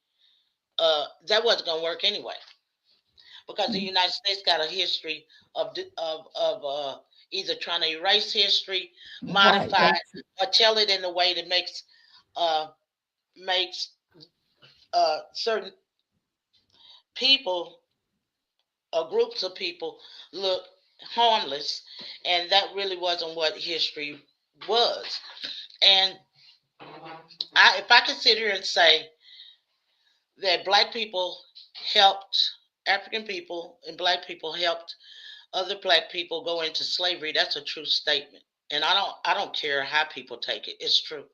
that wasn't going to work anyway, because the mm. United States got a history of either trying to erase history, Right. modify it, That's it. or tell it in a way that uh, makes certain people or groups of people look harmless, and that really wasn't what history was. And if I could sit here and say that black people helped African people and black people helped other black people go into slavery, that's a true statement. And I don't care how people take it. It's true.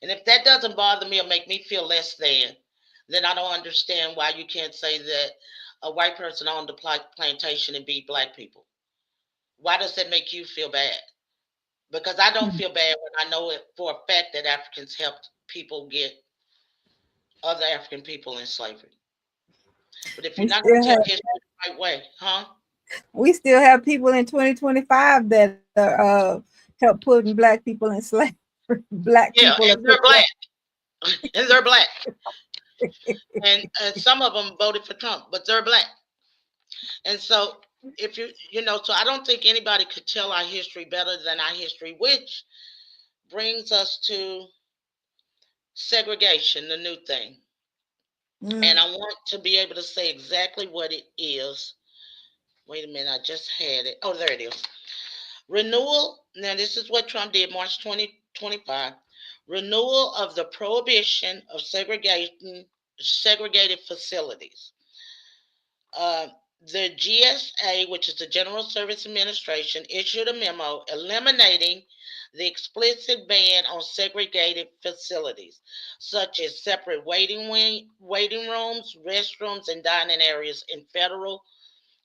And if that doesn't bother me or make me feel less than, then I don't understand why you can't say that a white person owned the plantation and beat black people. Why does that make you feel bad? Because I don't Mm. feel bad when I know it for a fact that Africans helped people get other African people in slavery. But if We you're not going still to have tell history the right way, huh? we still have people in 2025 that are help putting black people in slavery. Black Yeah, people that and put they're black. black. And they're black. And some of them voted for Trump, but they're black. And so if so I don't think anybody could tell our history better than our history, which brings us to segregation, the new thing. And Mm, I want to be able to say exactly what it is. Wait a minute, I just had it. Oh, there it is. Renewal. Now, this is what Trump did March 2025. Renewal of the prohibition of segregated facilities. Uh, the GSA, which is the General Service Administration, issued a memo eliminating the explicit ban on segregated facilities, such as separate waiting rooms, restrooms, and dining areas in federal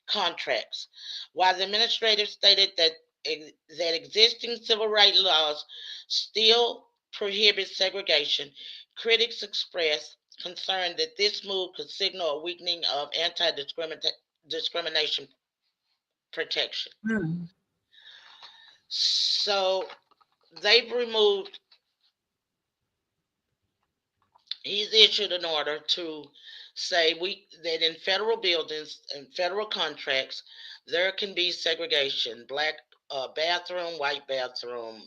contracts. While the administrator stated that existing civil rights laws still prohibit segregation, critics expressed concern that this move could signal a weakening of anti-discrimination protection. mm, So they've removed, he's issued an order to say that in federal buildings and federal contracts there can be segregation, black bathroom, white bathroom,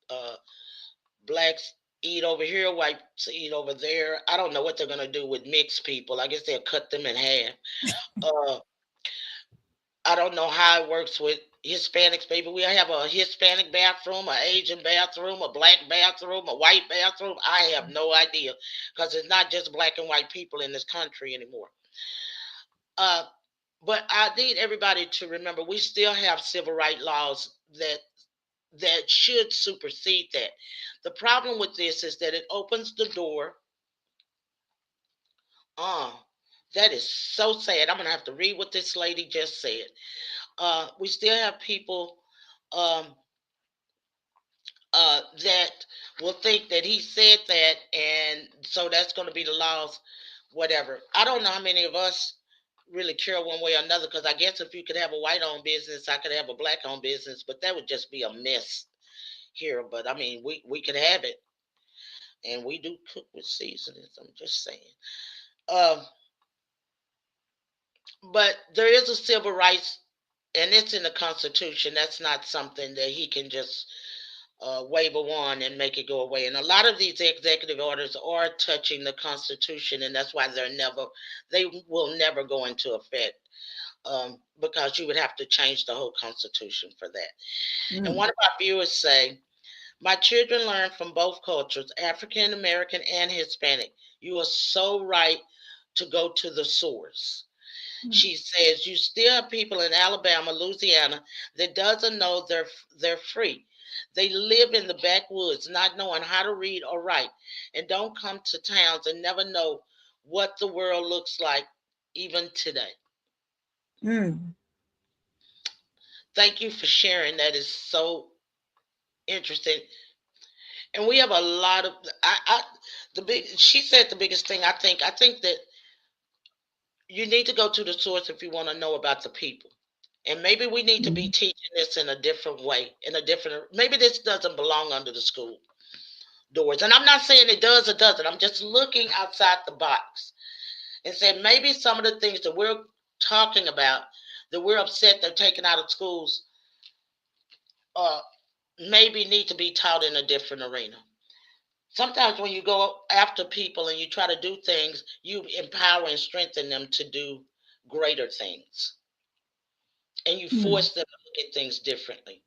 uh, blacks eat over here, whites eat over there. I don't know what they're going to do with mixed people. I guess they'll cut them in half. uh, I don't know how it works with Hispanics. Maybe we have a Hispanic bathroom, an Asian bathroom, a black bathroom, a white bathroom. I have no idea, because it's not just black and white people in this country anymore. Uh, but I need everybody to remember we still have civil rights laws that should supersede that. The problem with this is that it opens the door. Uh, that is so sad. I'm gonna have to read what this lady just said. We still have people um, that will think that he said that, and so that's going to be the laws, whatever. I don't know how many of us really care one way or another, because I guess if you could have a white owned business, I could have a black owned business, but that would just be a mess here. But I mean, we could have it, and we do cook with seasonings. I'm just saying. Um, But there is a civil rights, and it's in the Constitution. That's not something that he can just wave a wand and make it go away. And a lot of these executive orders are touching the Constitution, and that's why they will never go into effect, because you would have to change the whole Constitution for that. And Mm. one of our viewers say, "My children learn from both cultures, African American and Hispanic. You are so right to go to the source." Mm. She says, "You still have people in Alabama, Louisiana that doesn't know they're free. They live in the backwoods, not knowing how to read or write, and don't come to towns and never know what the world looks like even today." Mm. Thank you for sharing. That is so interesting. And we have a lot of the big. She said the biggest thing. I think that you need to go to the source if you want to know about the people. And maybe we need to be Mm. teaching this in a different way, maybe this doesn't belong under the school doors. And I'm not saying it does or doesn't. I'm just looking outside the box and saying maybe some of the things that we're talking about, that we're upset they're taken out of schools, uh, maybe need to be taught in a different arena. Sometimes when you go after people and you try to do things, you empower and strengthen them to do greater things, and you Mm. force them to look at things differently.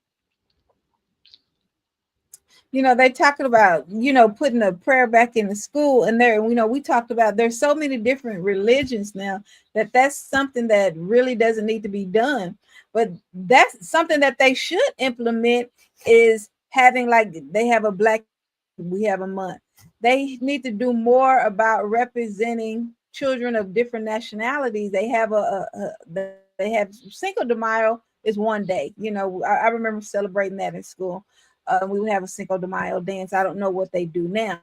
They talking about, putting a prayer back in the school, and there, we talked about there's so many different religions now that's something that really doesn't need to be done. But that's something that they should implement, is having, like, they have a Black History Month, we have a month. They need to do more about representing children of different nationalities. They have they have Cinco de Mayo is one day. I remember celebrating that in school. We would have a Cinco de Mayo dance. I don't know what they do now,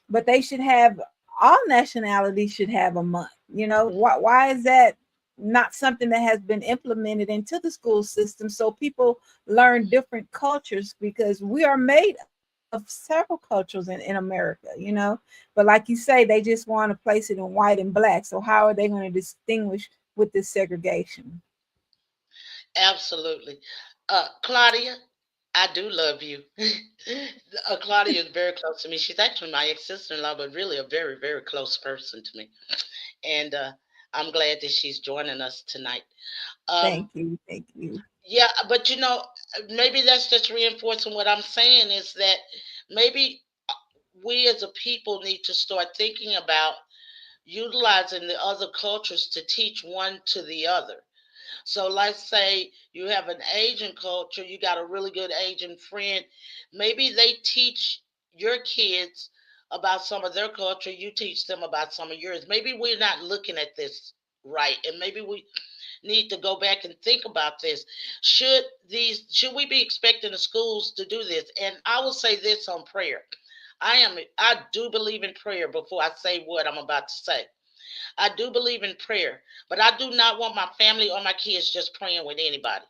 but they should have, all nationalities should have a month. Why is that not something that has been implemented into the school system, so people learn different cultures, because we are made of several cultures in America, But like you say, they just want to place it in white and black. So how are they going to distinguish with this segregation? Absolutely. Claudia, I do love you. Claudia is very close to me. She's actually my ex sister in law, but really a very, very close person to me. And I'm glad that she's joining us tonight. Um, Thank you. Thank you. yeah, but maybe that's just reinforcing what I'm saying, is that maybe we as a people need to start thinking about utilizing the other cultures to teach one to the other. So let's say you have an Asian culture, you got a really good Asian friend. Maybe they teach your kids about some of their culture, you teach them about some of yours. Maybe we're not looking at this right, and maybe we need to go back and think about this. Should we be expecting the schools to do this? And I will say this on prayer. I do believe in prayer before I say what I'm about to say. I do believe in prayer, but I do not want my family or my kids just praying with anybody.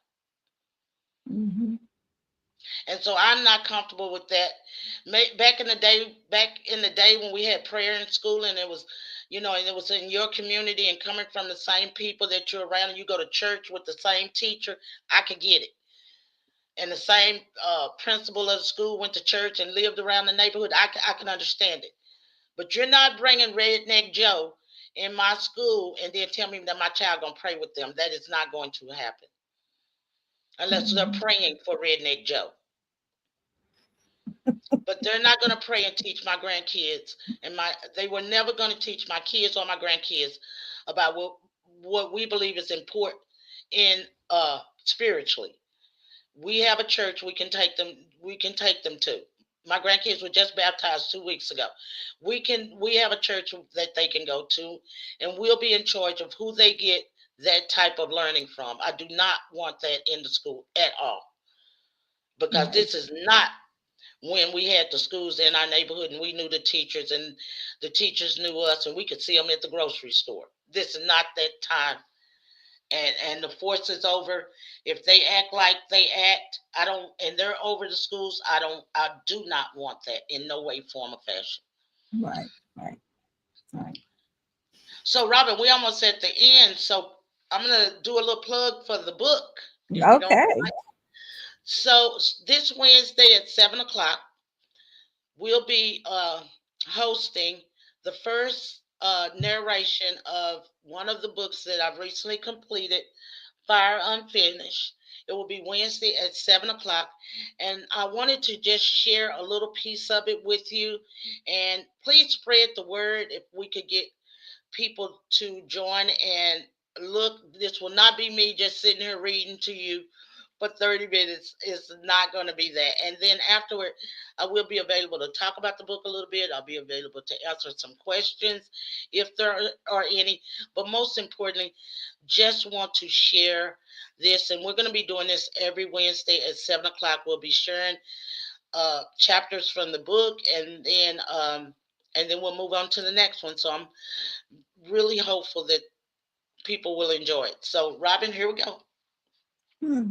Hmm. And so I'm not comfortable with that. Back in the day when we had prayer in school, and and it was in your community and coming from the same people that you're around, and you go to church with the same teacher, I could get it. And the same principal of the school went to church and lived around the neighborhood, I can understand it. But you're not bringing Redneck Joe in my school and then tell me that my child gonna pray with them. That is not going to happen unless they're Hmm. praying for Redneck Joe. But they're not gonna pray and teach my grandkids, and they were never gonna teach my kids or my grandkids about what we believe is important in spiritually. We have a church we can take them to. My grandkids were just baptized 2 weeks ago. We have a church that they can go to, and we'll be in charge of who they get that type of learning from. I do not want that in the school at all, because Right. this is not when we had the schools in our neighborhood and we knew the teachers and the teachers knew us and we could see them at the grocery store. This is not that time, and the force is over. If they act like they act, I don't, and they're over the schools, I do not want that in no way, form, or fashion. Right. Right. Right. So, Robin, we almost at the end. So, I'm gonna do a little plug for the book, and we're gonna go. Okay. So this Wednesday at 7 o'clock, we'll be hosting the first narration of one of the books that I've recently completed, Fire Unfinished. It will be Wednesday at 7 o'clock. And I wanted to just share a little piece of it with you. And please spread the word if we could get people to join and look. This will not be me just sitting here reading to you for 30 minutes. It's not going to be that. And then afterward, I will be available to talk about the book a little bit. I'll be available to answer some questions if there are any. But most importantly, just want to share this. And we're going to be doing this every Wednesday at 7 o'clock. We'll be sharing chapters from the book, and then we'll move on to the next one. So I'm really hopeful that people will enjoy it. So, Robin, here we go. Hmm.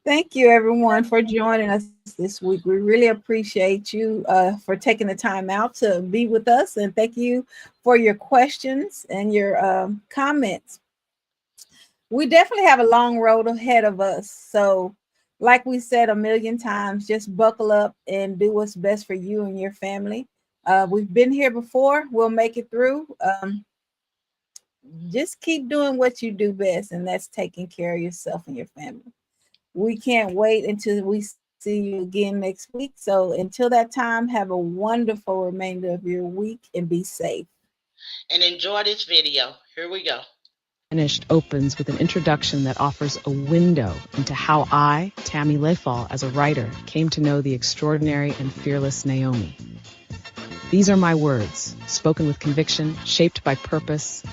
Thank you, everyone, for joining us this week. We really appreciate you for taking the time out to be with us, and thank you for your questions and your comments. We definitely have a long road ahead of us. So, like we said a million times, just buckle up and do what's best for you and your family. We've been here before, we'll make it through. Just keep doing what you do best, and that's taking care of yourself and your family. We can't wait until we see you again next week. So until that time, have a wonderful remainder of your week and be safe. And enjoy this video. Here we go. Finished opens with an introduction that offers a window into how I, Tammy Lefall, as a writer, came to know the extraordinary and fearless Naomi. These are my words, spoken with conviction, shaped by purpose,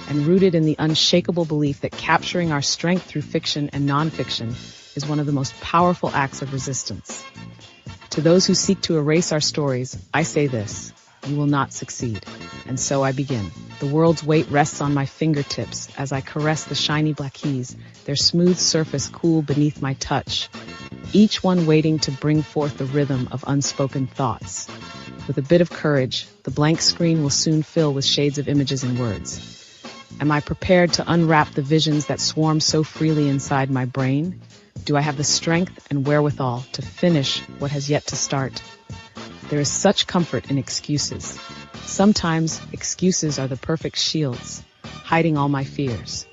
and rooted in the unshakable belief that capturing our strength through fiction and nonfiction is one of the most powerful acts of resistance. To those who seek to erase our stories, I say this: you will not succeed. And so I begin. The world's weight rests on my fingertips as I caress the shiny black keys, their smooth surface cool beneath my touch, each one waiting to bring forth the rhythm of unspoken thoughts. With a bit of courage, the blank screen will soon fill with shades of images and words. Am I prepared to unwrap the visions that swarm so freely inside my brain? Do I have the strength and wherewithal to finish what has yet to start? There is such comfort in excuses. Sometimes excuses are the perfect shields, hiding all my fears.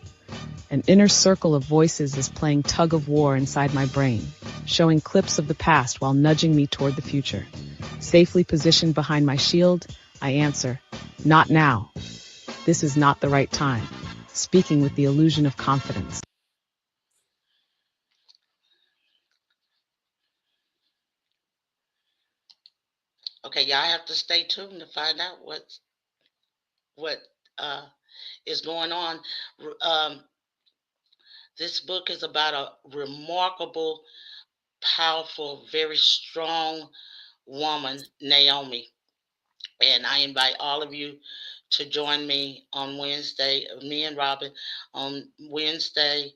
An inner circle of voices is playing tug of war inside my brain, showing clips of the past while nudging me toward the future. Safely positioned behind my shield, I answer, not now. This is not the right time, speaking with the illusion of confidence. Okay, y'all have to stay tuned to find out what uh, is going on. Um, this book is about a remarkable, powerful, very strong woman, Naomi. And I invite all of you to join me on Wednesday, me and Robin, on Wednesday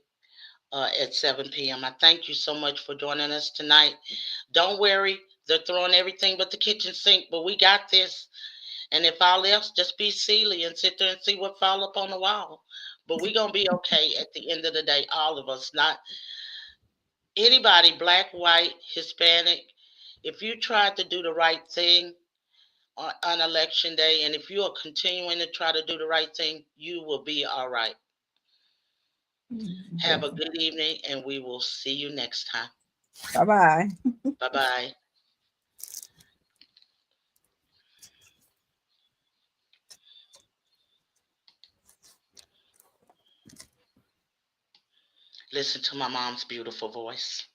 at 7 p.m. I thank you so much for joining us tonight. Don't worry, they're throwing everything but the kitchen sink, but we got this. And if all else, just be silly and sit there and see what fall up on the wall. But we're going to be okay at the end of the day, all of us, not anybody, black, white, Hispanic. If you tried to do the right thing on election day, and if you are continuing to try to do the right thing, you will be all right. Have a good evening, and we will see you next time. Bye bye. Bye bye. Listen to my mom's beautiful voice.